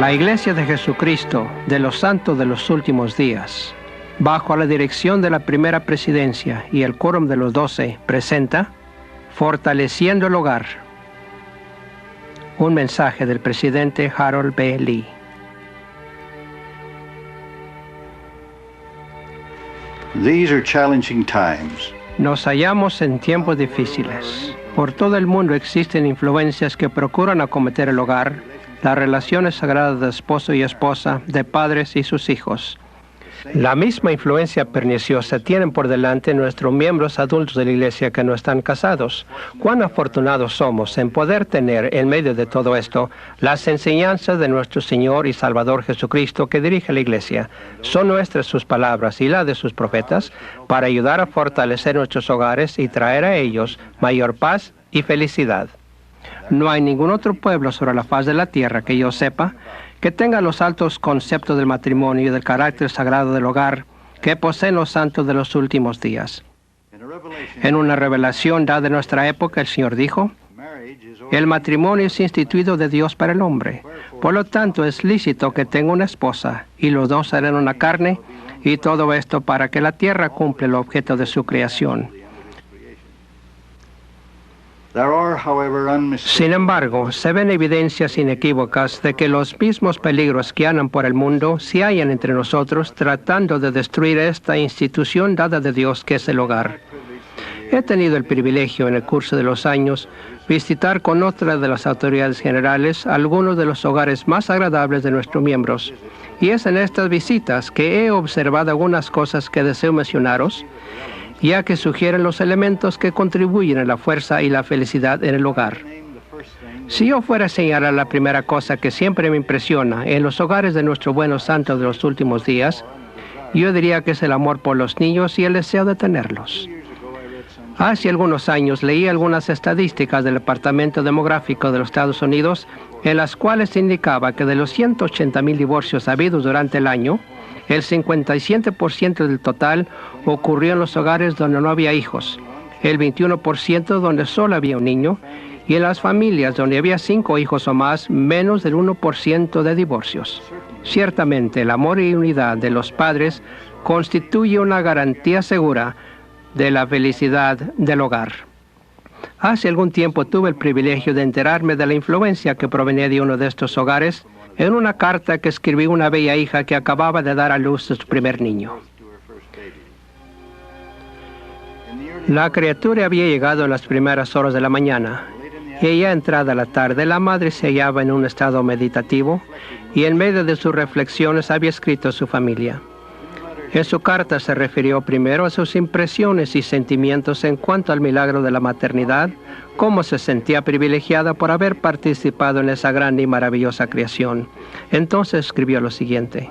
La Iglesia de Jesucristo de los Santos de los Últimos Días, bajo la dirección de la Primera Presidencia y el Quórum de los 12, presenta Fortaleciendo el Hogar. Un mensaje del presidente Harold B. Lee. These are challenging times. Nos hallamos en tiempos difíciles. Por todo el mundo existen influencias que procuran acometer el hogar, las relaciones sagradas de esposo y esposa, de padres y sus hijos. La misma influencia perniciosa tienen por delante nuestros miembros adultos de la Iglesia que no están casados. Cuán afortunados somos en poder tener en medio de todo esto las enseñanzas de nuestro Señor y Salvador Jesucristo que dirige la Iglesia. Son nuestras sus palabras y las de sus profetas para ayudar a fortalecer nuestros hogares y traer a ellos mayor paz y felicidad. No hay ningún otro pueblo sobre la faz de la tierra que yo sepa que tenga los altos conceptos del matrimonio y del carácter sagrado del hogar que poseen los santos de los últimos días. En una revelación dada en nuestra época, el Señor dijo: el matrimonio es instituido de Dios para el hombre. Por lo tanto, es lícito que tenga una esposa, y los dos serán una carne, y todo esto para que la tierra cumpla el objeto de su creación. Sin embargo, se ven evidencias inequívocas de que los mismos peligros que andan por el mundo se hallan entre nosotros tratando de destruir esta institución dada de Dios que es el hogar. He tenido el privilegio en el curso de los años visitar con otras de las autoridades generales algunos de los hogares más agradables de nuestros miembros. Y es en estas visitas que he observado algunas cosas que deseo mencionaros, ya que sugieren los elementos que contribuyen a la fuerza y la felicidad en el hogar. Si yo fuera a señalar la primera cosa que siempre me impresiona en los hogares de nuestros buenos santos de los últimos días, yo diría que es el amor por los niños y el deseo de tenerlos. Hace algunos años leí algunas estadísticas del Departamento Demográfico de los Estados Unidos, en las cuales indicaba que de los 180,000 divorcios habidos durante el año, el 57% del total ocurrió en los hogares donde no había hijos, el 21% donde solo había un niño, y en las familias donde había 5 hijos o más, menos del 1% de divorcios. Ciertamente, el amor y unidad de los padres constituye una garantía segura de la felicidad del hogar. Hace algún tiempo tuve el privilegio de enterarme de la influencia que provenía de uno de estos hogares en una carta que escribió una bella hija que acababa de dar a luz a su primer niño. La criatura había llegado en las primeras horas de la mañana, y ya entrada la tarde, la madre se hallaba en un estado meditativo, y en medio de sus reflexiones había escrito a su familia. En su carta se refirió primero a sus impresiones y sentimientos en cuanto al milagro de la maternidad, cómo se sentía privilegiada por haber participado en esa grande y maravillosa creación. Entonces escribió lo siguiente: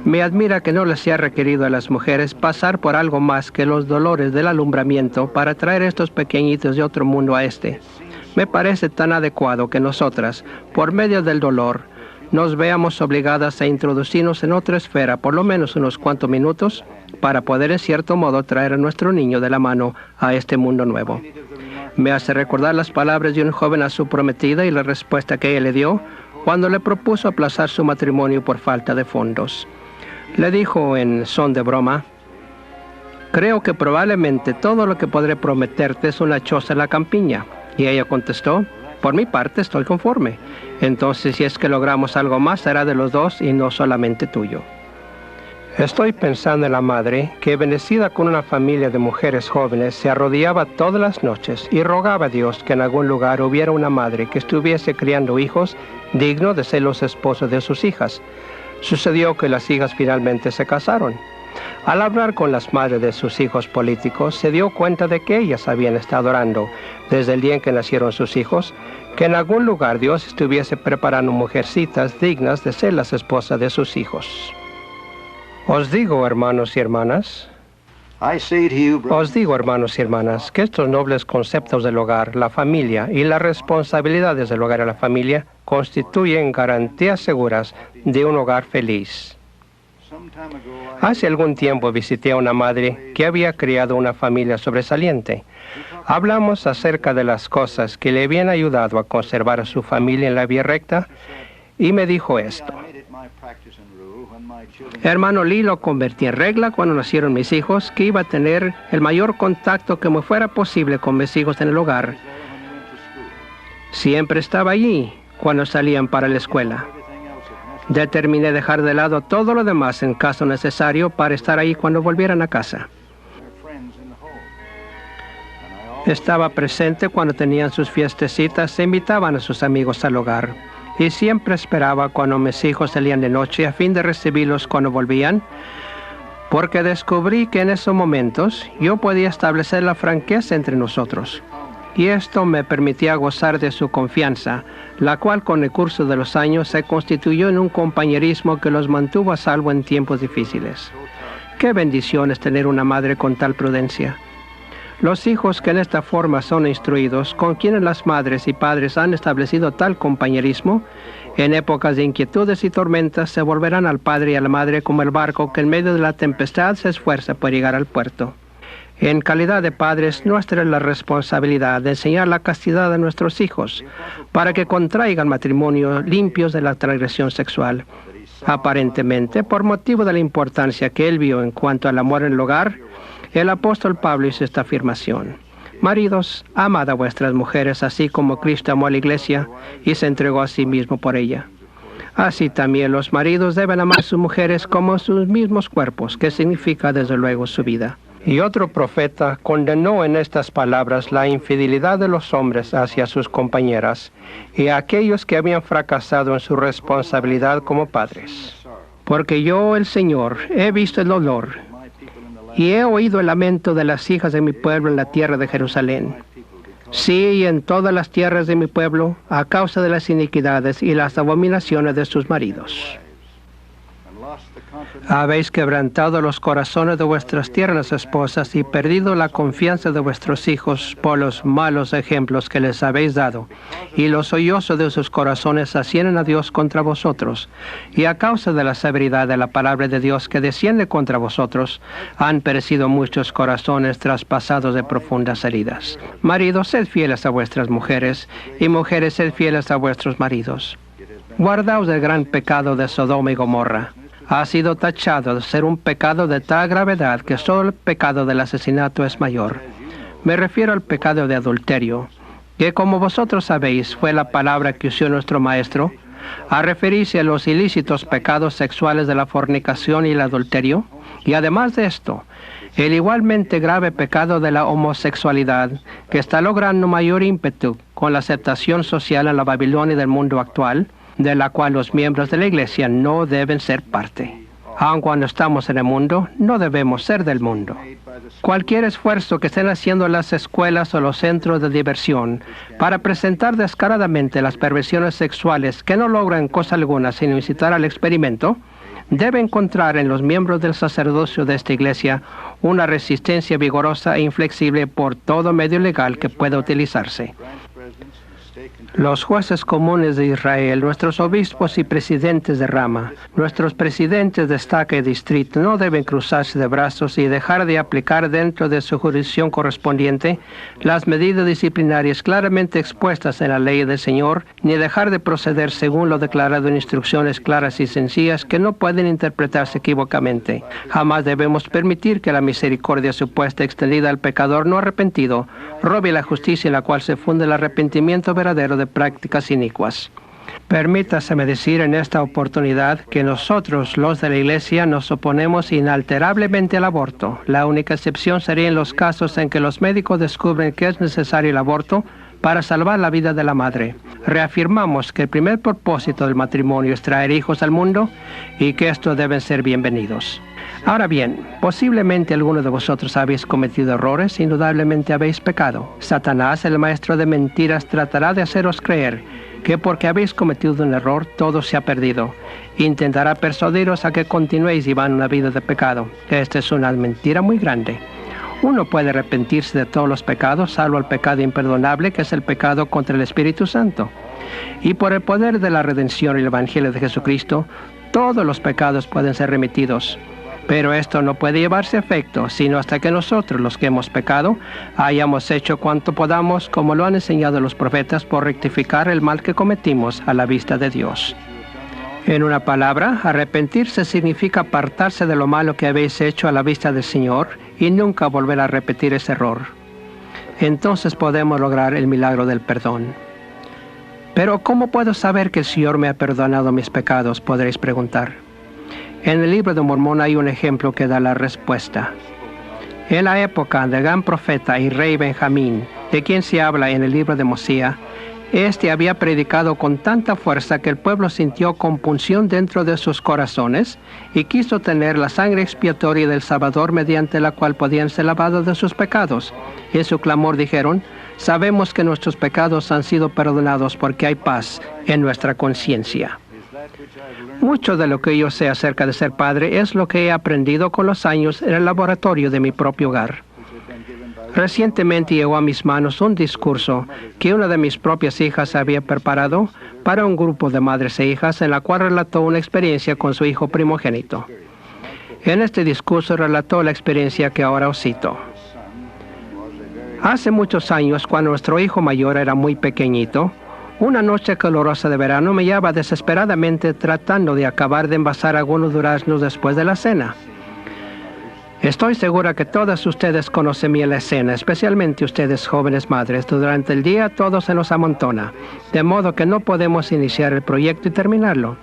me admira que no les sea requerido a las mujeres pasar por algo más que los dolores del alumbramiento para traer estos pequeñitos de otro mundo a este. Me parece tan adecuado que nosotras, por medio del dolor, nos veamos obligadas a introducirnos en otra esfera por lo menos unos cuantos minutos para poder en cierto modo traer a nuestro niño de la mano a este mundo nuevo. Me hace recordar las palabras de un joven a su prometida y la respuesta que ella le dio cuando le propuso aplazar su matrimonio por falta de fondos. Le dijo en son de broma: creo que probablemente todo lo que podré prometerte es una choza en la campiña. Y ella contestó: por mi parte estoy conforme. Entonces, si es que logramos algo más, será de los dos y no solamente tuyo. Estoy pensando en la madre que, bendecida con una familia de mujeres jóvenes, se arrodillaba todas las noches y rogaba a Dios que en algún lugar hubiera una madre que estuviese criando hijos dignos de ser los esposos de sus hijas. Sucedió que las hijas finalmente se casaron. Al hablar con las madres de sus hijos políticos, se dio cuenta de que ellas habían estado orando, desde el día en que nacieron sus hijos, que en algún lugar Dios estuviese preparando mujercitas dignas de ser las esposas de sus hijos. Os digo, hermanos y hermanas, que estos nobles conceptos del hogar, la familia y las responsabilidades del hogar y la familia constituyen garantías seguras de un hogar feliz. Hace algún tiempo visité a una madre que había criado una familia sobresaliente. Hablamos acerca de las cosas que le habían ayudado a conservar a su familia en la vía recta y me dijo esto: hermano Lee, lo convertí en regla cuando nacieron mis hijos, que iba a tener el mayor contacto que me fuera posible con mis hijos en el hogar. Siempre estaba allí cuando salían para la escuela. Determiné dejar de lado todo lo demás en caso necesario para estar ahí cuando volvieran a casa. Estaba presente cuando tenían sus fiestecitas e invitaban a sus amigos al hogar. Y siempre esperaba cuando mis hijos salían de noche a fin de recibirlos cuando volvían, porque descubrí que en esos momentos yo podía establecer la franqueza entre nosotros. Y esto me permitía gozar de su confianza, la cual con el curso de los años se constituyó en un compañerismo que los mantuvo a salvo en tiempos difíciles. ¡Qué bendición es tener una madre con tal prudencia! Los hijos que en esta forma son instruidos, con quienes las madres y padres han establecido tal compañerismo, en épocas de inquietudes y tormentas se volverán al padre y a la madre como el barco que en medio de la tempestad se esfuerza por llegar al puerto. En calidad de padres, nuestra es la responsabilidad de enseñar la castidad a nuestros hijos, para que contraigan matrimonio limpios de la transgresión sexual. Aparentemente, por motivo de la importancia que él vio en cuanto al amor en el hogar, el apóstol Pablo hizo esta afirmación: maridos, amad a vuestras mujeres, así como Cristo amó a la iglesia y se entregó a sí mismo por ella. Así también los maridos deben amar a sus mujeres como sus mismos cuerpos, que significa desde luego su vida. Y otro profeta condenó en estas palabras la infidelidad de los hombres hacia sus compañeras y a aquellos que habían fracasado en su responsabilidad como padres. Porque yo, el Señor, he visto el dolor y he oído el lamento de las hijas de mi pueblo en la tierra de Jerusalén. Sí, y en todas las tierras de mi pueblo, a causa de las iniquidades y las abominaciones de sus maridos. Habéis quebrantado los corazones de vuestras tiernas esposas y perdido la confianza de vuestros hijos por los malos ejemplos que les habéis dado, y los sollozos de sus corazones ascienden a Dios contra vosotros, y a causa de la severidad de la palabra de Dios que desciende contra vosotros, han perecido muchos corazones traspasados de profundas heridas. Maridos, sed fieles a vuestras mujeres, y mujeres, sed fieles a vuestros maridos. Guardaos del gran pecado de Sodoma y Gomorra. Ha sido tachado de ser un pecado de tal gravedad que solo el pecado del asesinato es mayor. Me refiero al pecado de adulterio, que como vosotros sabéis fue la palabra que usó nuestro Maestro, a referirse a los ilícitos pecados sexuales de la fornicación y el adulterio, y además de esto, el igualmente grave pecado de la homosexualidad, que está logrando mayor ímpetu con la aceptación social en la Babilonia del mundo actual, de la cual los miembros de la Iglesia no deben ser parte. Aun cuando estamos en el mundo, no debemos ser del mundo. Cualquier esfuerzo que estén haciendo las escuelas o los centros de diversión para presentar descaradamente las perversiones sexuales que no logran cosa alguna sin incitar al experimento, debe encontrar en los miembros del sacerdocio de esta Iglesia una resistencia vigorosa e inflexible por todo medio legal que pueda utilizarse. Los jueces comunes de Israel, nuestros obispos y presidentes de rama, nuestros presidentes de estaca y distrito no deben cruzarse de brazos y dejar de aplicar dentro de su jurisdicción correspondiente las medidas disciplinarias claramente expuestas en la ley del Señor, ni dejar de proceder según lo declarado en instrucciones claras y sencillas que no pueden interpretarse equívocamente. Jamás debemos permitir que la misericordia supuesta extendida al pecador no arrepentido robe la justicia en la cual se funde el arrepentimiento verdadero de prácticas inicuas. Permítaseme decir en esta oportunidad que nosotros, los de la Iglesia, nos oponemos inalterablemente al aborto. La única excepción sería en los casos en que los médicos descubren que es necesario el aborto para salvar la vida de la madre. Reafirmamos que el primer propósito del matrimonio es traer hijos al mundo y que estos deben ser bienvenidos. Ahora bien, posiblemente algunos de vosotros habéis cometido errores, indudablemente habéis pecado. Satanás, el maestro de mentiras, tratará de haceros creer que porque habéis cometido un error, todo se ha perdido. Intentará persuadiros a que continuéis llevando una vida de pecado. Esta es una mentira muy grande. Uno puede arrepentirse de todos los pecados, salvo el pecado imperdonable, que es el pecado contra el Espíritu Santo. Y por el poder de la redención y el Evangelio de Jesucristo, todos los pecados pueden ser remitidos. Pero esto no puede llevarse a efecto, sino hasta que nosotros, los que hemos pecado, hayamos hecho cuanto podamos, como lo han enseñado los profetas, por rectificar el mal que cometimos a la vista de Dios. En una palabra, arrepentirse significa apartarse de lo malo que habéis hecho a la vista del Señor y nunca volver a repetir ese error. Entonces podemos lograr el milagro del perdón. Pero ¿cómo puedo saber que el Señor me ha perdonado mis pecados?, podréis preguntar. En el libro de Mormón hay un ejemplo que da la respuesta. En la época del gran profeta y rey Benjamín, de quien se habla en el libro de Mosía, este había predicado con tanta fuerza que el pueblo sintió compunción dentro de sus corazones y quiso tener la sangre expiatoria del Salvador mediante la cual podían ser lavados de sus pecados. Y en su clamor dijeron: sabemos que nuestros pecados han sido perdonados porque hay paz en nuestra conciencia. Mucho de lo que yo sé acerca de ser padre es lo que he aprendido con los años en el laboratorio de mi propio hogar. Recientemente llegó a mis manos un discurso que una de mis propias hijas había preparado para un grupo de madres e hijas, en la cual relató una experiencia con su hijo primogénito. En este discurso relató la experiencia que ahora os cito. Hace muchos años, cuando nuestro hijo mayor era muy pequeñito, una noche calurosa de verano me hallaba desesperadamente tratando de acabar de envasar algunos duraznos después de la cena. Estoy segura que todas ustedes conocen bien la escena, especialmente ustedes jóvenes madres. Durante el día todo se nos amontona, de modo que no podemos iniciar el proyecto y terminarlo.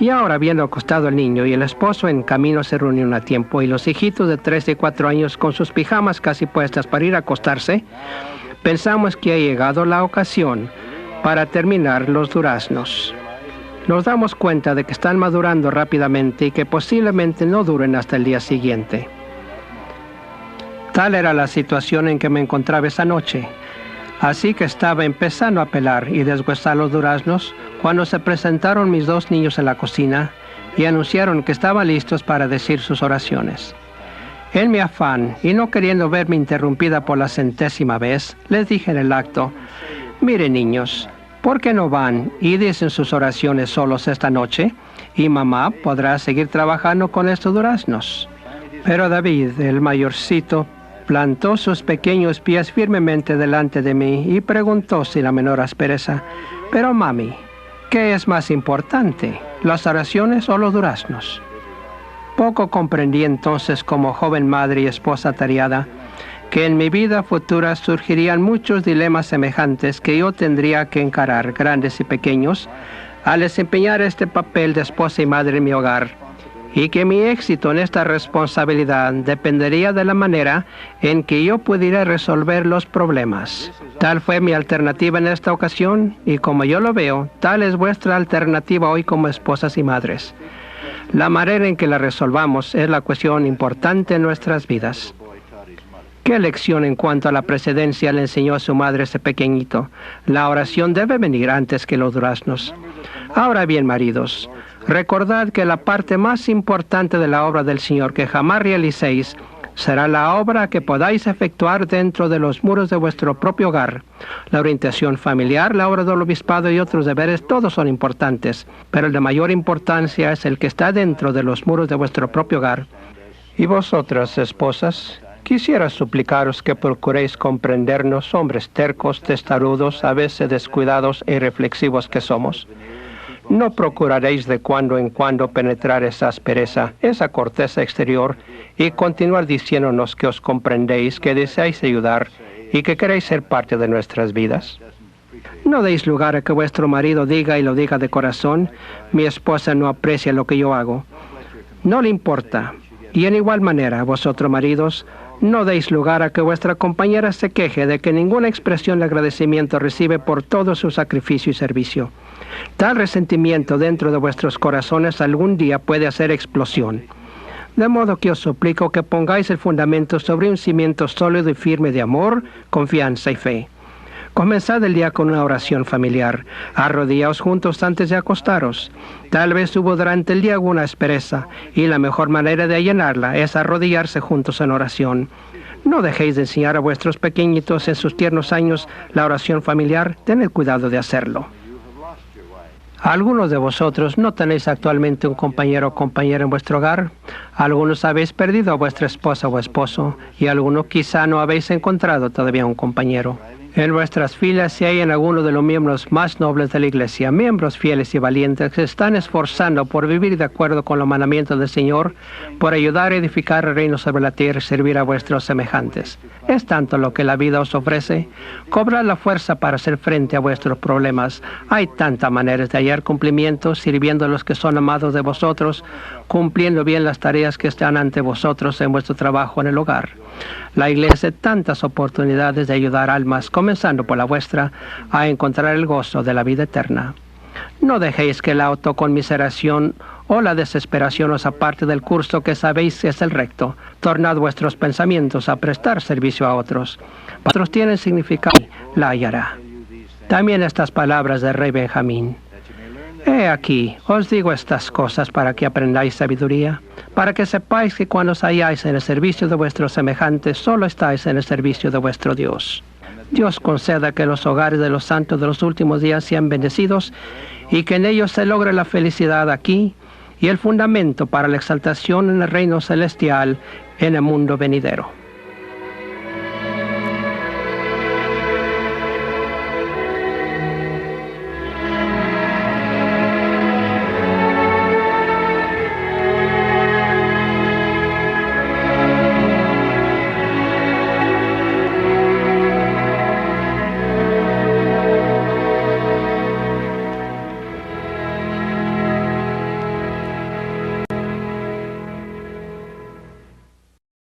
Y ahora, habiendo acostado al niño y el esposo en camino se reunieron a tiempo, y los hijitos de 3 y 4 años con sus pijamas casi puestas para ir a acostarse, pensamos que ha llegado la ocasión para terminar los duraznos. Nos damos cuenta de que están madurando rápidamente y que posiblemente no duren hasta el día siguiente. Tal era la situación en que me encontraba esa noche. Así que estaba empezando a pelar y deshuesar los duraznos cuando se presentaron mis 2 niños en la cocina y anunciaron que estaban listos para decir sus oraciones. En mi afán y no queriendo verme interrumpida por la 100ª vez, les dije en el acto: miren, niños, ¿por qué no van y dicen sus oraciones solos esta noche? Y mamá podrá seguir trabajando con estos duraznos. Pero David, el mayorcito, plantó sus pequeños pies firmemente delante de mí y preguntó sin la menor aspereza: pero mami, ¿qué es más importante, las oraciones o los duraznos? Poco comprendí entonces, como joven madre y esposa atareada, que en mi vida futura surgirían muchos dilemas semejantes que yo tendría que encarar, grandes y pequeños, al desempeñar este papel de esposa y madre en mi hogar, y que mi éxito en esta responsabilidad dependería de la manera en que yo pudiera resolver los problemas. Tal fue mi alternativa en esta ocasión, y como yo lo veo, tal es vuestra alternativa hoy como esposas y madres. La manera en que la resolvamos es la cuestión importante en nuestras vidas. ¿Qué lección en cuanto a la precedencia le enseñó a su madre ese pequeñito? La oración debe venir antes que los duraznos. Ahora bien, maridos, recordad que la parte más importante de la obra del Señor que jamás realicéis será la obra que podáis efectuar dentro de los muros de vuestro propio hogar. La orientación familiar, la obra del obispado y otros deberes, todos son importantes, pero el de mayor importancia es el que está dentro de los muros de vuestro propio hogar. Y vosotras, esposas, quisiera suplicaros que procuréis comprendernos, hombres tercos, testarudos, a veces descuidados e irreflexivos que somos. No procuraréis de cuando en cuando penetrar esa aspereza, esa corteza exterior, y continuar diciéndonos que os comprendéis, que deseáis ayudar y que queréis ser parte de nuestras vidas. No deis lugar a que vuestro marido diga, y lo diga de corazón: mi esposa no aprecia lo que yo hago. No le importa. Y en igual manera, vosotros maridos, no deis lugar a que vuestra compañera se queje de que ninguna expresión de agradecimiento recibe por todo su sacrificio y servicio. Tal resentimiento dentro de vuestros corazones algún día puede hacer explosión. De modo que os suplico que pongáis el fundamento sobre un cimiento sólido y firme de amor, confianza y fe. Comenzad el día con una oración familiar. Arrodillaos juntos antes de acostaros. Tal vez hubo durante el día alguna aspereza, y la mejor manera de allanarla es arrodillarse juntos en oración. No dejéis de enseñar a vuestros pequeñitos en sus tiernos años la oración familiar. Tened cuidado de hacerlo. Algunos de vosotros no tenéis actualmente un compañero o compañera en vuestro hogar. Algunos habéis perdido a vuestra esposa o esposo, y algunos quizá no habéis encontrado todavía un compañero. En vuestras filas se hallan algunos de los miembros más nobles de la Iglesia, miembros fieles y valientes que se están esforzando por vivir de acuerdo con los mandamientos del Señor, por ayudar a edificar el reino sobre la tierra y servir a vuestros semejantes. Es tanto lo que la vida os ofrece. Cobrad la fuerza para hacer frente a vuestros problemas. Hay tantas maneras de hallar cumplimiento, sirviendo a los que son amados de vosotros, cumpliendo bien las tareas que están ante vosotros en vuestro trabajo en el hogar. La Iglesia tiene tantas oportunidades de ayudar almas, comenzando por la vuestra, a encontrar el gozo de la vida eterna. No dejéis que la autoconmiseración o la desesperación os aparte del curso que sabéis es el recto. Tornad vuestros pensamientos a prestar servicio a otros. Otros tienen significado, la hallará. También estas palabras del rey Benjamín. He aquí, os digo estas cosas para que aprendáis sabiduría, para que sepáis que cuando os halláis en el servicio de vuestros semejantes, solo estáis en el servicio de vuestro Dios. Dios conceda que los hogares de los santos de los últimos días sean bendecidos y que en ellos se logre la felicidad aquí y el fundamento para la exaltación en el reino celestial en el mundo venidero.